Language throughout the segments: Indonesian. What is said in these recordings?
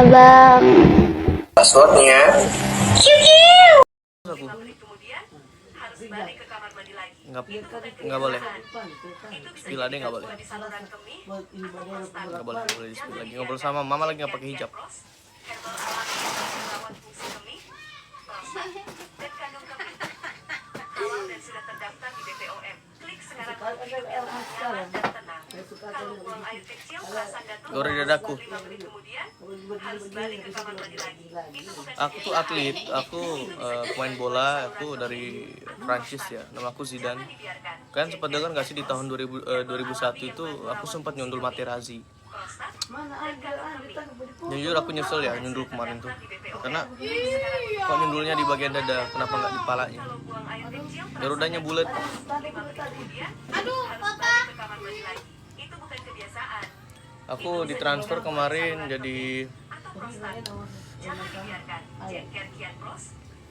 abang. Passwordnya Aku nggak boleh. Spill ada nggak boleh. Nggak boleh di spill lagi. Ngobrol sama mama lagi nggak pakai hijab. Goreng dadaku. Aku tuh atlet, aku pemain bola, aku dari Prancis ya. Nama aku Zidane. Kalian sempat dengar nggak sih di tahun 2001 itu aku sempat nyundul Materazzi. Jujur aku nyesel ya nyundul kemarin tuh. Karena kok nyundulnya di bagian dada, kenapa nggak di palanya? Garudanya bulat. Aduh, papa. Aku ditransfer kemarin jadi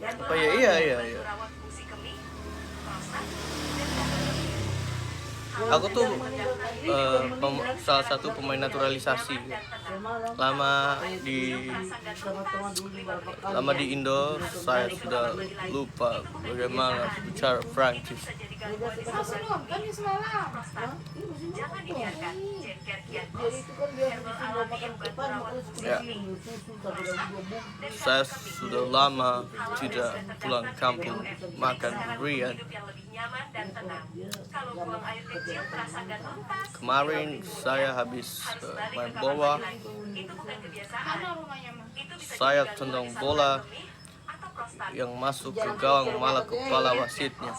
apa ya? Iya. Aku tuh salah satu pemain naturalisasi. Lama di Indo, saya sudah lupa bagaimana bicara Prancis. Ya, saya sudah lama tidak pulang kampung makan durian. Kemarin saya habis main bola. Saya tendang bola yang masuk ke gawang malah kepala wasitnya.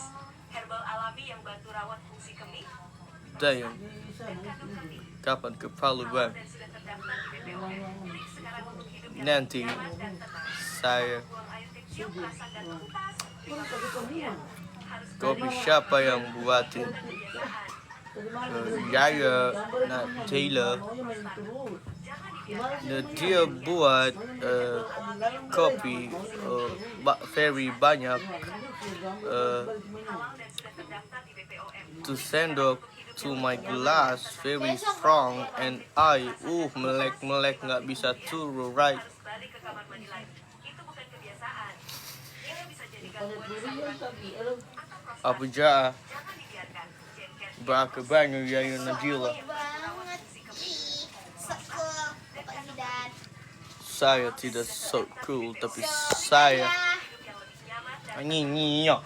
Damn. Kapan ke Palu bang? Nanti saya kopi siapa yang buatin? Yaya Taylor. Dia buat kopi very banyak, 2 sendok to my glass, very strong, and I melek nggak bisa turun right. Apa ja? Baka banyak Yaya Nadila. Saya tidak so cool, tapi saya nyinyia.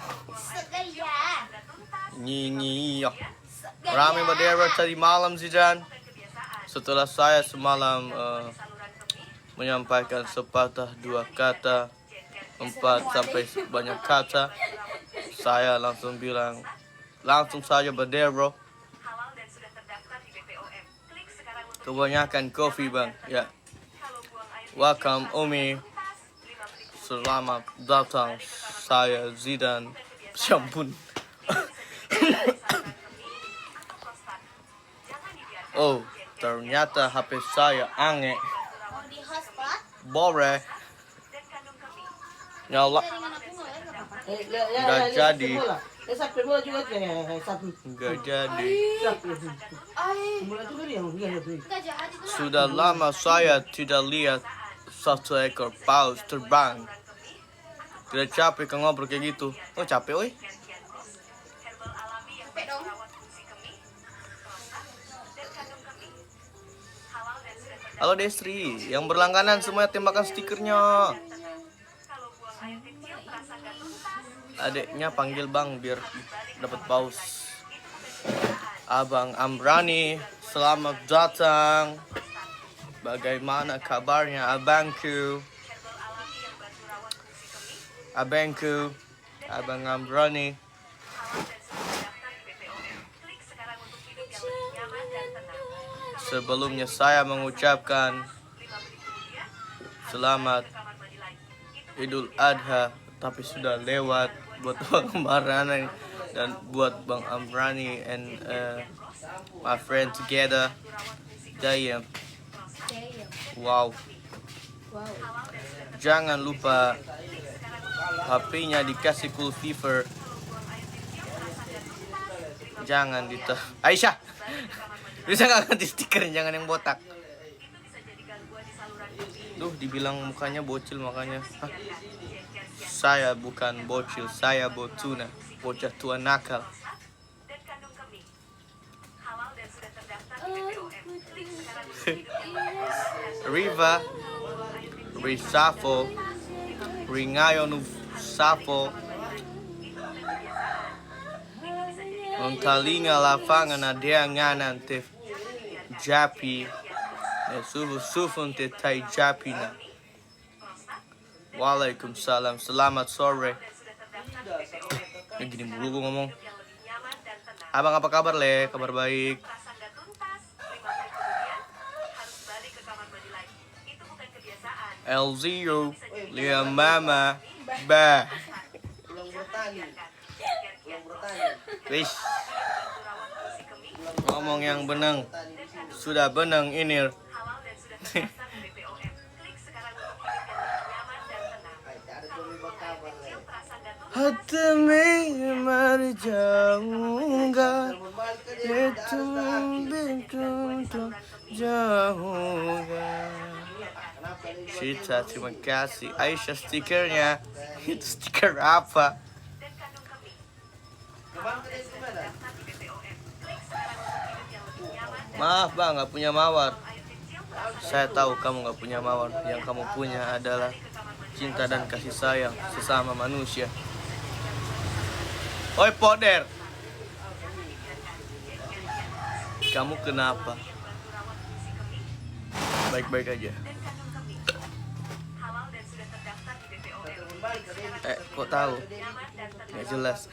Rame Madeira tadi malam sih Jan. Setelah saya semalam menyampaikan sepatah 2 kata, 4 sampai banyak kata, saya langsung bilang, langsung saja Madeira. Kebanyakan kopi bang, ya. Welcome Umi. Selamat datang. Saya Zidane. Syampun. Oh, ternyata HP saya aneh. Boleh. Nyala. Nggak jadi. Nggak jadi. Sudah lama saya tidak lihat 1 ekor paus terbang. Tidak capek kan ngobrol kayak gitu? Oh capek oi. Halo Destri, yang berlangganan semuanya tembakan stikernya. Adeknya panggil bang biar dapat paus. Abang Amrani, selamat datang. Bagaimana kabarnya abangku? Abang Amrani. Sebelumnya saya mengucapkan selamat Idul Adha, tapi sudah lewat buat Bang Amrani dan buat Bang Amrani and my friend together. Damn. Wow. Jangan lupa HP-nya dikasih cool fever. Jangan Aisyah. Bisa nggak ganti stiker, jangan yang botak. Duh, dibilang mukanya bocil makanya. Hah? Saya bukan bocil, saya botuna, bocah tua nakal. Riva, Risafo, Ringayon Safo, Nontalinga lapangan ada nganante Japi, sufun te tai Japina. Waalaikumsalam, selamat sore. Gini mulu gue ngomong. Abang apa kabar Le? Kabar baik. LZU, Liam Mama, Ba. Wis. Ngomong yang benang. Sudah benang ini. Hati mari jauh enggak itu betul jauh enggak. Cita, terima kasih. Aisyah stikernya. Itu stiker apa? Maaf bang, nggak punya mawar. Saya tahu kamu nggak punya mawar. Yang kamu punya adalah cinta dan kasih sayang sesama manusia. Oi Poder, kamu kenapa? Baik-baik aja. Kok tahu? Nggak jelas.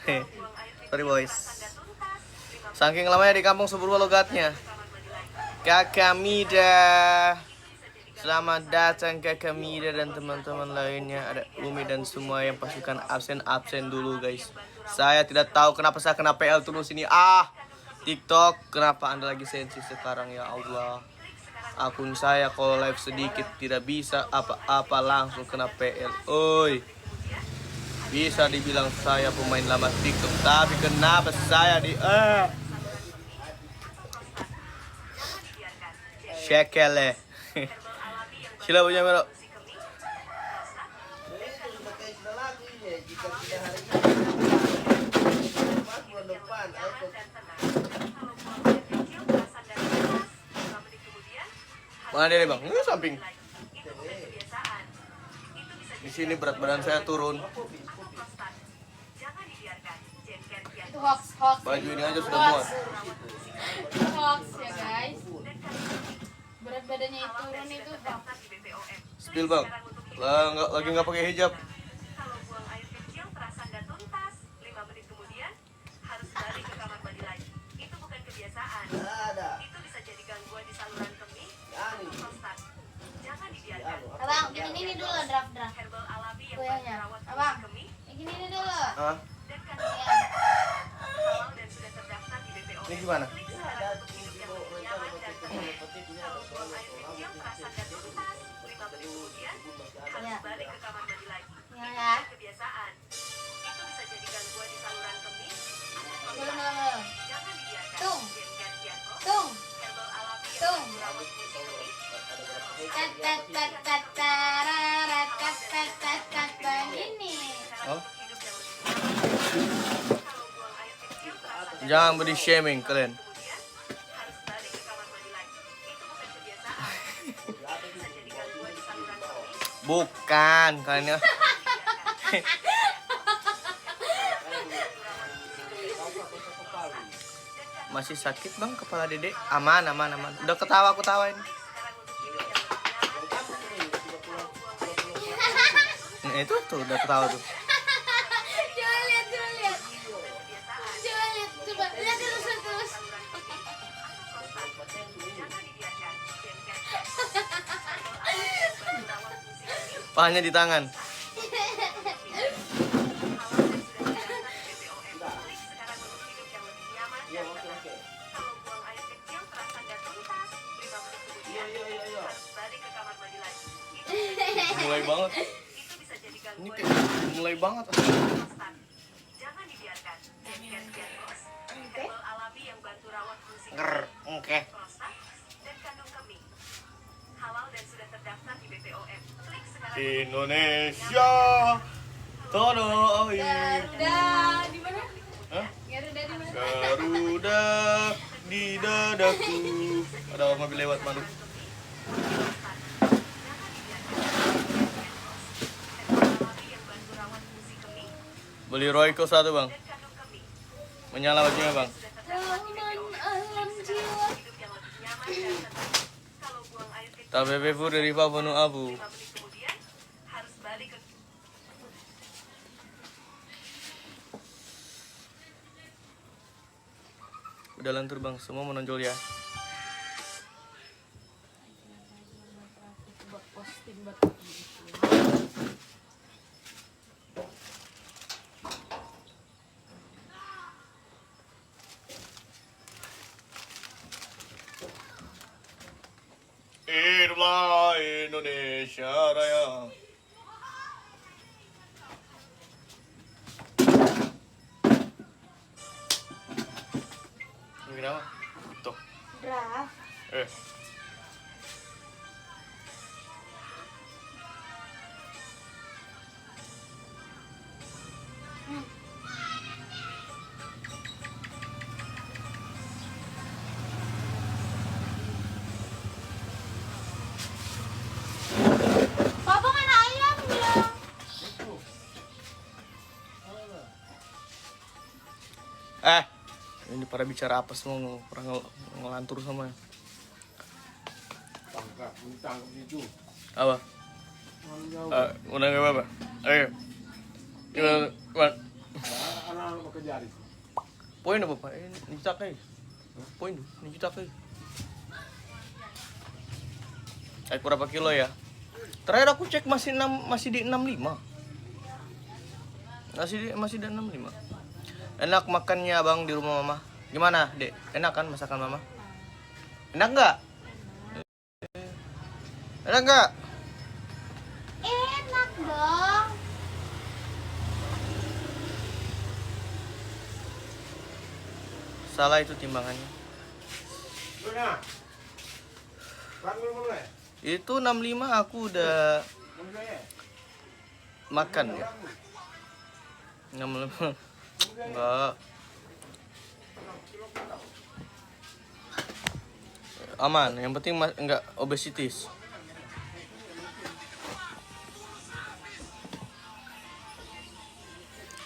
Sorry boys. Saking lamanya di kampung Sepurwo logatnya. Kakak Mida. Selamat datang Kakak Mida dan teman-teman lainnya. Ada Umi dan semua yang pasukan absen dulu guys. Saya tidak tahu kenapa saya kena PL terus ini. TikTok, kenapa Anda lagi sensi sekarang ya Allah. Akun saya kalau live sedikit tidak bisa apa-apa langsung kena PL. Oi. Bisa dibilang saya pemain lama TikTok, tapi kenapa saya Shekele. Sila punya Melo. Mana dia bang? Ini samping. Di sini berat badan saya turun. Itu hoax. Baju ini aja sudah muat. Itu hoax ya guys. Berat badannya itu turun itu hoax. Spill bang. Lagi nggak pakai hijab. Abang, bikin ini dulu draft. Kuenya. Abang, bikin ini dulu. Hah? Ini gimana? Ya. Tung. Ini. Oh? Jangan body shaming kalian. Bukan kalian. Masih sakit bang kepala Dede? Aman. Udah ketawa aku tawain. Nah, itu tuh udah ketawa tuh. Coba lihat. Coba lihat terus. Pahanya di tangan. Mulai banget. Ini kayak mulai banget. Oke. Indonesia tanah air. Garuda di mana? Hah? Garuda di mana? Garuda di dadaku. Ada orang mobil lewat, malu. Beli Royco satu, Bang. Menyala bajunya, Bang. Taman alam jiwa. Tabebefu dari penuh abu. Udah lantur, Bang, semua menonjol ya. Buat posting buat Hiduplah Indonesia Raya. Ini kenapa? Tuh. draft. Eh. Papa kan ayam bilang. Ini para bicara apa semua pernah ngelantur sama ya. Tangkap itu. Apa? Udah nggak apa-apa. Ayo. Gimana? Anak-anak bekerja di sini. Poin apa, Pak? Ini juta kali. Poin, ini juta kali. Berapa kilo ya? Terakhir aku cek masih di 65. Masih di 65. Enak makannya, Bang, di rumah Mama. Gimana, Dek? Enak kan masakan Mama? Enak nggak? Enak nggak? Enak dong. Salah itu timbangannya. Mana? Bangun mulai. Itu 65 aku udah makan ya. 65. Enggak. Aman, yang penting enggak obesitas.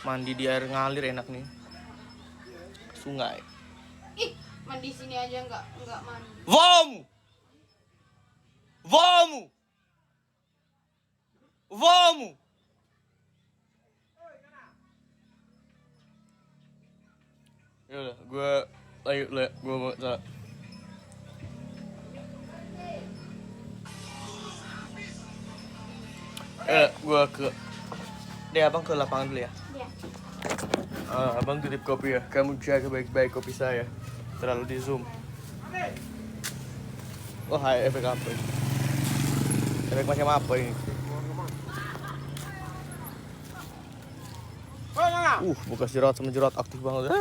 Mandi di air ngalir enak nih. Sungai. Ih, mandi sini aja enggak mandi. Vamos! Vamos! Vamos! Yaudah, gue mau salah. Gue ke abang ke lapangan dulu ya. Iya. Abang titip kopi ya. Kamu jaga baik-baik kopi saya. Terlalu di zoom. Oh, hai, efek apa ini? Efek macam apa ini? Bekas jerat sama jerat aktif banget.